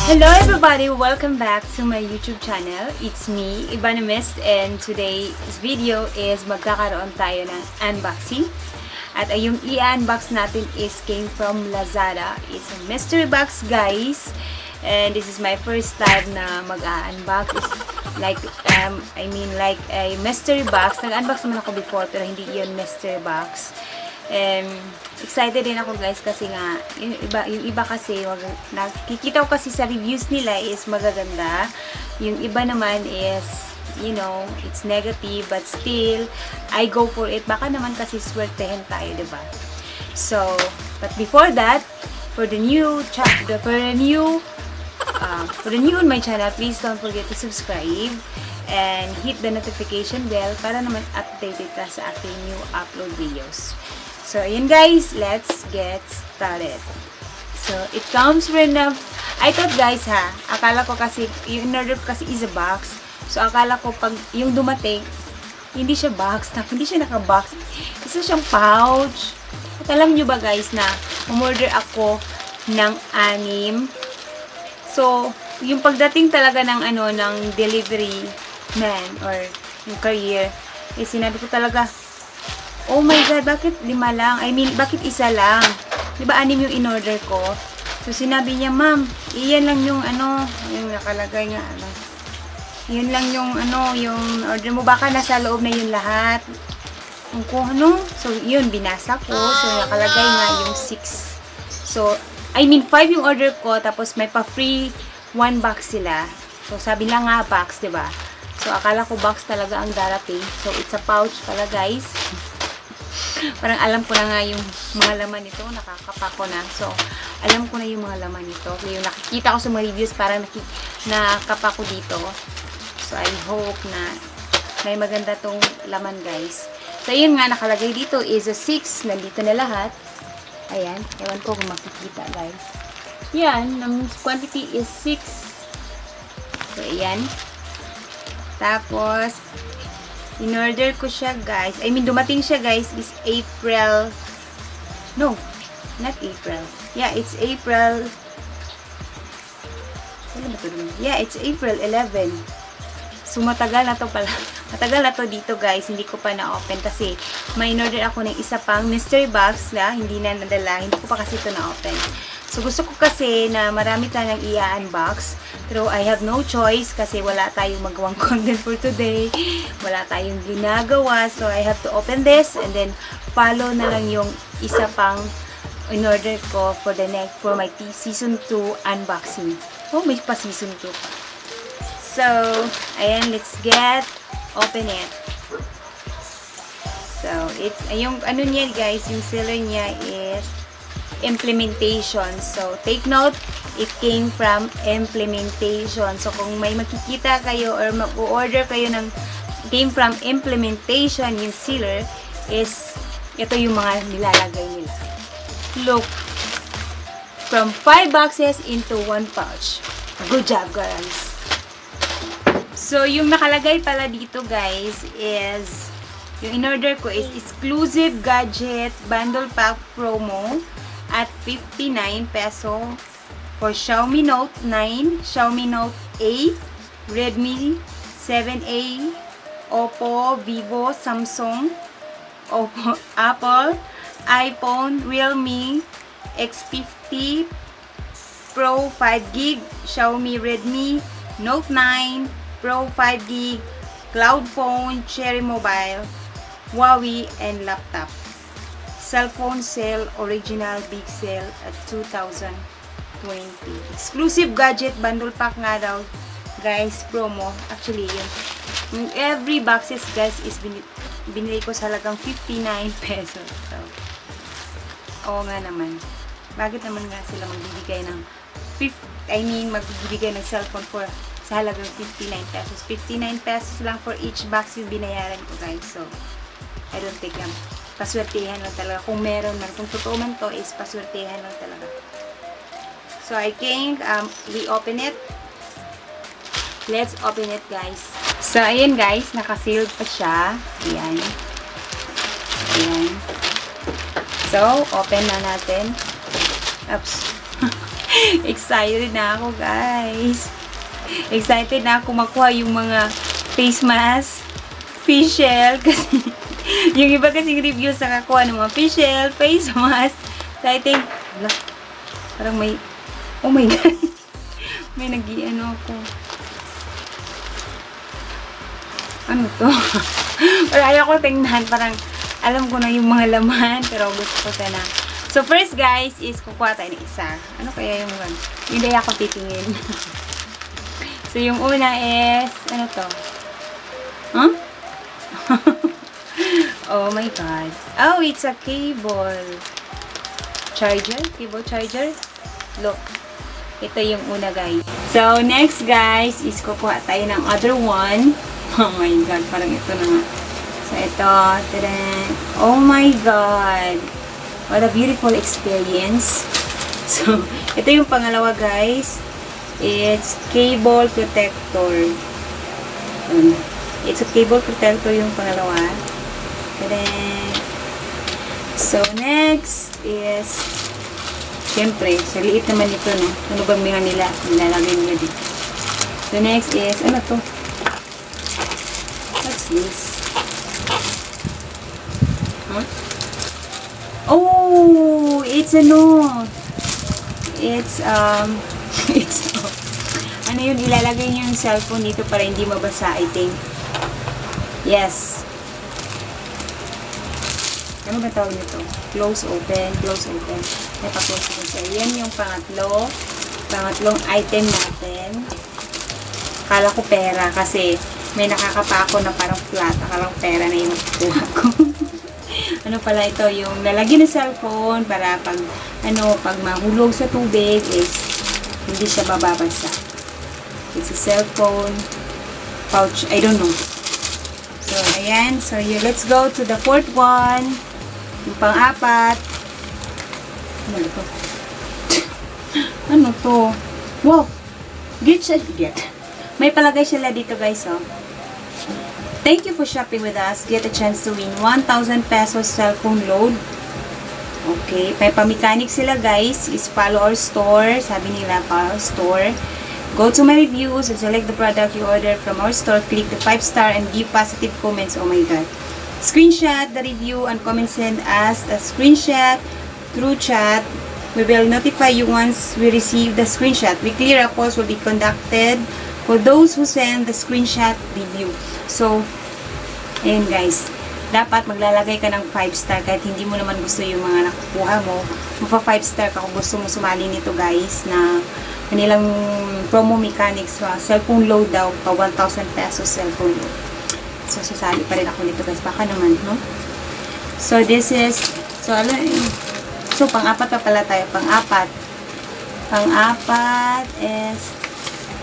Hello everybody! Welcome back to my YouTube channel. It's me, Ebanna, and today's video is magkakaroon tayo ng unboxing. At yung i-unbox natin is came from Lazada. It's a mystery box, guys. And this is my first time na mag-unbox. Like a mystery box. Nag-unbox naman ako before pero hindi yun mystery box. Excited din ako guys kasi nga yung iba kasi nakikita ko kasi sa reviews nila is magaganda, yung iba naman is it's negative, but still I go for it, baka naman kasi swertehin tayo, diba? So but before that, for the new on my channel, please don't forget to subscribe and hit the notification bell para naman updated ka sa aking new upload videos. So, ayun guys, let's get started. So, it comes with I thought guys akala ko kasi, yung in-order ko kasi is a box. So, akala ko pag yung dumating, hindi siya box, hindi siya naka-box. Isa siyang pouch. At alam nyo ba guys na umorder ako ng 6. So, yung pagdating talaga ng ng delivery man or yung courier, sinabi ko talaga, oh my God, bakit 5 lang? I mean, bakit isa lang? Diba 6 yung in-order ko? So, sinabi niya, ma'am, iyan lang yung yung nakalagay nga, yun lang yung yung order mo. Baka nasa loob na yun lahat. Kung So, yun, binasa ko. So, nakalagay nga yung 6. So, I mean, 5 yung order ko, tapos may pa-free 1 box sila. So, sabi lang nga box, diba? So, akala ko box talaga ang darating. So, it's a pouch pala, guys. Parang alam ko na nga yung mga laman nito, nakakapa ko na. So, alam ko na yung mga laman nito. Yung nakikita ko sa mga reviews, parang nakapa ko dito. So, I hope na may maganda tong laman, guys. So, yun nga, nakalagay dito is a 6. Nandito na lahat. Ayan. Ewan ko kung makikita, guys. Yan. Ang quantity is 6. So, ayan. Tapos, in-order ko siya, guys. I mean, dumating siya, guys, is April. No, not April. Yeah, it's April. Ano ba ito? Yeah, it's April 11. So, matagal na to pala. Matagal na to dito, guys. Hindi ko pa na-open kasi may in-order ako ng isa pang mystery box na hindi na nadala. Hindi ko pa kasi ito na-open. So, gusto ko kasi na marami tayong i-unbox. Pero I have no choice kasi wala tayong magawang content for today. Wala tayong ginagawa. So, I have to open this and then follow na lang yung isa pang in-order ko for my season 2 unboxing. Oh, may pa season 2. So, ayan, let's open it. So, it's, yung niya guys, yung seller niya is implementation. So, take note, it came from implementation. So, kung may makikita kayo or mag-order kayo ng came from implementation, yung sealer is, ito yung mga nilalagay nila. Look, from 5 boxes into 1 pouch. Good job, girls. So, yung nakalagay pala dito, guys, is, yung in-order ko is exclusive gadget bundle pack promo at 59 peso for Xiaomi Note 9, Xiaomi Note 8, Redmi 7A, Oppo, Vivo, Samsung, Apple, iPhone, Realme, X50 Pro 5GB, Xiaomi Redmi Note 9 Pro 5GB, Cloud Phone, Cherry Mobile, Huawei, and laptop. Cellphone sale, original big sale at 2020. Exclusive gadget bundle pack nga daw, guys, promo. Actually, yung every boxes, guys, is binili ko sa halagang 59 pesos. So, oo nga naman. Bakit naman nga sila magbibigay ng magbibigay ng cellphone for sa halagang 59 pesos. 59 pesos lang for each box yung binayaran ko, guys. So, I don't think paswertehan lang talaga. Kung meron man, kung totoo man to, is paswertehan lang talaga. So, I think, we open it. Let's open it, guys. So, ayan, guys. Naka-sealed pa siya. Ayan. Ayan. So, open na natin. Oops. Excited na ako, guys. Excited na ako makuha yung mga face mask, facial, kasi yung iba kasing review sa kakuha ng mga facial, face mask. So, I think, parang may, oh my God, may nag-iano ako. Ano to? Pero ayaw ko tingnan, parang alam ko na yung mga laman, pero gusto ko sana. So, first guys, is kukuha tayo ng isa. Ano kaya yung one? Hindi ako titingin. So, yung una is, ano to? Huh? Oh my God. Oh, it's a cable. Charger? Cable charger? Look. Ito yung una, guys. So, next, guys, is kukuha tayo ng other one. Oh my God, parang ito na nga. So, ito. Tadaan. Oh my God. What a beautiful experience. So, ito yung pangalawa, guys. It's cable protector. It's a cable protector yung pangalawa. Tadaan. So, next is, syempre, sa liit naman ito, no? Ano bang mga nila? Nilalagay nila dito. So, next is, ano to? What's this? Huh? Oh, it's ano? It's, it's, ano yun, ilalagay niyo yung cellphone dito para hindi mabasa, I think. Yes. Ano ba tawag nito? Close, open, close, open. May pa-close ko siya. Yan yung pangatlong item natin. Akala ko pera kasi may nakakapako na parang flat. Akala ko pera na yung nakukuha ko. Ano pala ito? Yung lalagyan ng cellphone para pag, pag mahulog sa tubig is hindi siya bababasa. It's a cellphone pouch. I don't know. So, ayan. So, let's go to the fourth one. Yung pang-apat. Ano ito? Ano to? Wow! Get. May palagay sila dito, guys, oh. Thank you for shopping with us. Get a chance to win 1,000 pesos cellphone load. Okay. May pamechanic sila, guys. Is follow our store. Sabi nila, follow our store. Go to my reviews and select the product you order from our store. Click the 5-star and give positive comments. Oh my God. Screenshot the review and comment, send us a screenshot through chat. We will notify you once we receive the screenshot. Weekly reports will be conducted for those who send the screenshot review. So, ayun guys. Dapat maglalagay ka ng 5-star kahit hindi mo naman gusto yung mga nakukuha mo. Magpa 5-star ka kung gusto mo sumali nito, guys, na kanilang promo mechanics, cellphone load daw, pa 1,000 pesos cellphone load. So, sasali pa rin ako nito, guys. Baka naman, no? So, this is, so, pang-apat pa pala tayo. Pang-apat. Pang-apat is,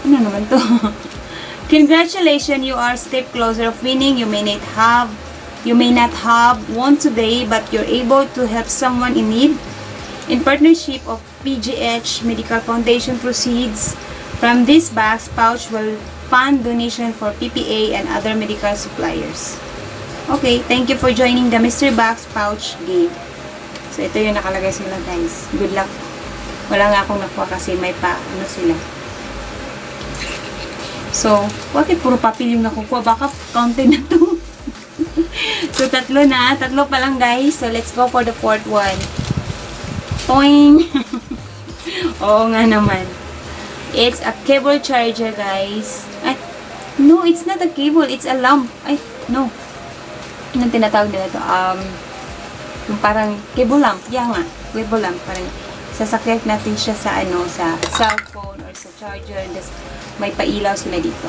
ano naman to? Congratulations, you are a step closer of winning. You may not have one today, but you're able to help someone in need. In partnership of PGH Medical Foundation proceeds from this box pouch will fund donation for PPA and other medical suppliers. Okay, thank you for joining the Mystery Box Pouch game. So, ito yung nakalagay sila, guys. Good luck. Wala nga akong nakuha kasi may sila. So, bakit puro papel yung nakukuha? Baka konti na to. So, tatlo pa lang, guys. So, let's go for the fourth one. Toing! Oo nga naman. It's a cable charger, guys. Ay, no, it's not a cable. It's a lamp. Ay, no. Anong tinatawag nila ito? Yung parang cable lamp. Yeah nga. Cable lamp. Parang sasakyan natin siya sa sa cellphone or sa charger. May pailaw sila dito.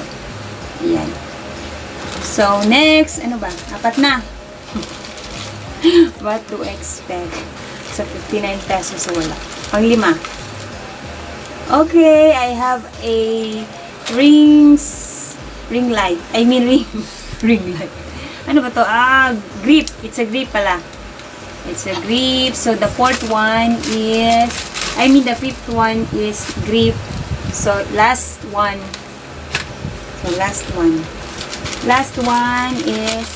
Ayan. So, next. Ano ba? Apat na. What to expect? Sa 59 pesos wala. Pang-5. Okay, I have a ring light. I mean ring light. Ano ba to? Grip. It's a grip pala. It's a grip. So, the fifth one is grip. So, last one. Last one is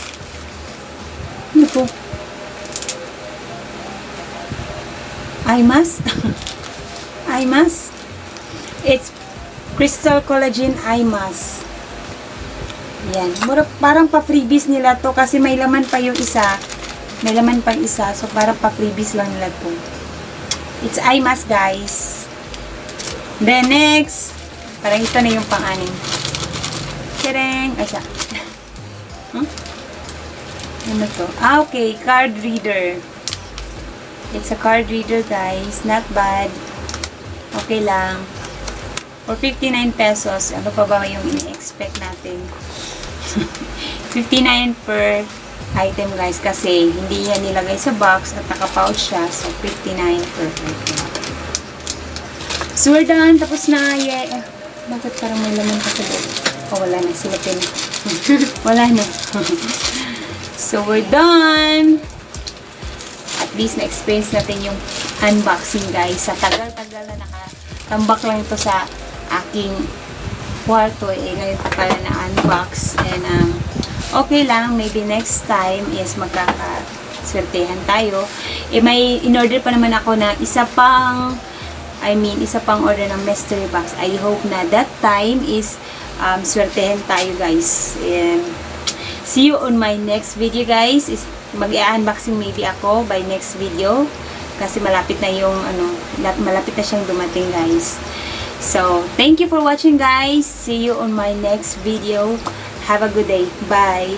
ano to? Eye mask? Eye mask? It's Crystal Collagen Eye Mask. Yan. Parang pa-freebies nila to kasi may laman pa yung isa. May laman pa isa. So, parang pa-freebies lang nila to. It's eye mask, guys. Then, next. Parang ito na yung pang-anim. Tireng. Ay, siya. Ano to? Okay. Card reader. It's a card reader, guys. Not bad. Okay lang. For 59 pesos, ano pa ba yung ini-expect natin? 59 per item, guys, kasi hindi yan nilagay sa box at naka-pouch siya. So, 59 per item. So, we're done. Tapos na. Yeah. Bakit parang may laman pa sa loob? Oh, wala na. Silapin. Wala na. So, we're done. At least na-experience natin yung unboxing, guys. Sa tagal-tagal na nakatambak lang ito sa aking kwarto, ngayon pa pala na unbox, and okay lang, maybe next time is magkakaswertehan tayo. May in-order pa naman ako na isa pang order ng mystery box. I hope na that time is swertehan tayo, guys. And see you on my next video, guys. Mag-i-unboxing maybe ako by next video kasi malapit na yung malapit na siyang dumating, guys. So, thank you for watching, guys. See you on my next video. Have a good day. Bye.